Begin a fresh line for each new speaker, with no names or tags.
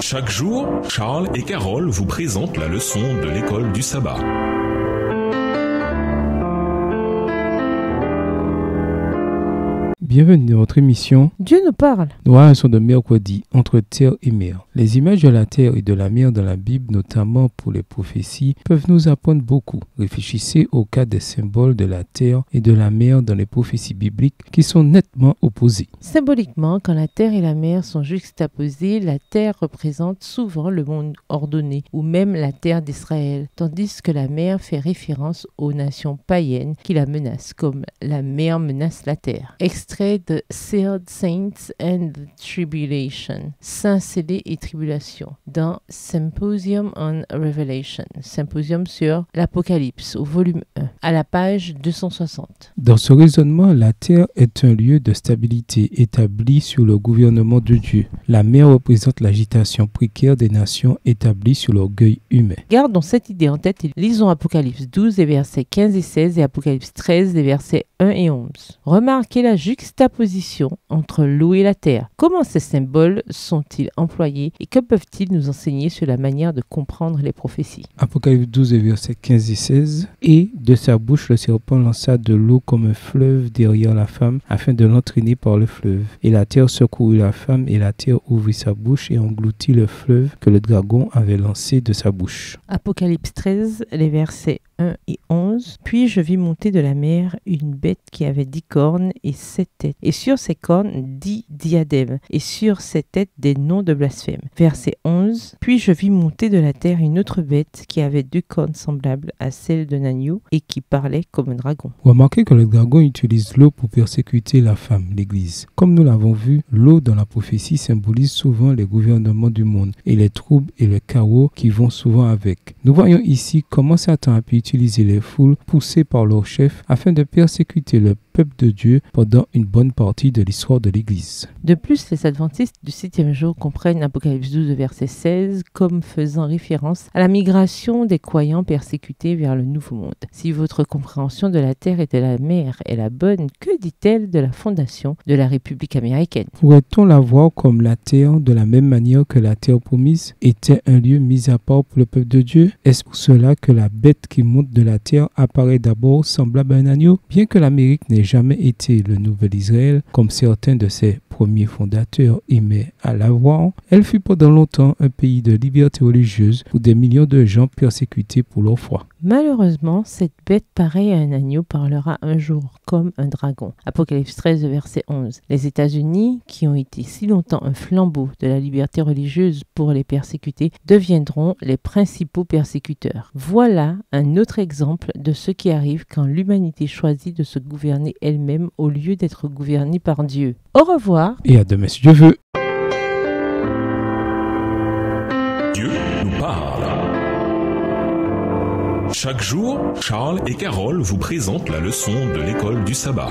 Chaque jour, Charles et Carole vous présentent la leçon de l'école du sabbat.
Bienvenue dans notre émission
Dieu nous parle.
Nous sont de mercredi entre terre et mer. Les images de la terre et de la mer dans la Bible, notamment pour les prophéties, peuvent nous apprendre beaucoup. Réfléchissez au cas des symboles de la terre et de la mer dans les prophéties bibliques qui sont nettement opposés.
Symboliquement, quand la terre et la mer sont juxtaposées, la terre représente souvent le monde ordonné ou même la terre d'Israël, tandis que la mer fait référence aux nations païennes qui la menacent, comme la mer menace la terre. Extrait de Sealed Saints and the Tribulation, Saints scellés et tribulation, dans Symposium on Revelation, Symposium sur l'Apocalypse, au volume 1, à la page 260.
Dans ce raisonnement, la terre est un lieu de stabilité établi sur le gouvernement de Dieu. La mer représente l'agitation précaire des nations établies sur l'orgueil humain.
Gardons cette idée en tête et lisons Apocalypse 12, les versets 15 et 16 et Apocalypse 13, les versets 1 et 11. Remarquez la juxtaposition entre l'eau et la terre. Comment ces symboles sont-ils employés et que peuvent-ils nous enseigner sur la manière de comprendre les prophéties?
Apocalypse 12, versets 15 et 16. Et de sa bouche, le serpent lança de l'eau comme un fleuve derrière la femme, afin de l'entraîner par le fleuve. Et la terre secourut la femme, et la terre ouvrit sa bouche et engloutit le fleuve que le dragon avait lancé de sa bouche.
Apocalypse 13, les versets 1 et 11. Puis je vis monter de la mer une bête qui avait 10 cornes et 7 têtes, et sur ces cornes 10 diadèmes, et sur ces têtes des noms de blasphème. Verset 11. Puis je vis monter de la terre une autre bête qui avait 2 cornes semblables à celles d'un agneau et qui parlait comme un dragon.
Remarquez que le dragon utilise l'eau pour persécuter la femme, l'Église. Comme nous l'avons vu, l'eau dans la prophétie symbolise souvent les gouvernements du monde et les troubles et le chaos qui vont souvent avec. Nous voyons ici comment Satan a pu utiliser les foules poussées par leur chef afin de persécuter le peuple de Dieu pendant une bonne partie de l'histoire de l'Église.
De plus, les adventistes du 7e jour comprennent Apocalypse 12, verset 16 comme faisant référence à la migration des croyants persécutés vers le Nouveau Monde. Si votre compréhension de la terre et de la mer est la bonne, que dit-elle de la fondation de la République américaine?
Pourrait-on la voir comme la terre de la même manière que la terre promise était un lieu mis à part pour le peuple de Dieu? Est-ce pour cela que la bête qui monte de la terre apparaît d'abord semblable à un agneau? Bien que l'Amérique n'ait jamais été le nouvel Israël, comme certains de ses premiers fondateurs aimaient à l'avoir, elle fut pendant longtemps un pays de liberté religieuse où des millions de gens persécutés pour leur foi.
Malheureusement, cette bête pareille à un agneau parlera un jour comme un dragon. Apocalypse 13, verset 11. Les États-Unis, qui ont été si longtemps un flambeau de la liberté religieuse pour les persécutés, deviendront les principaux persécuteurs. Voilà un autre exemple de ce qui arrive quand l'humanité choisit de se gouverner elle-même au lieu d'être gouvernée par Dieu. Au revoir.
Et à demain si Dieu veut.
Dieu nous parle. Chaque jour, Charles et Carole vous présentent la leçon de l'école du sabbat.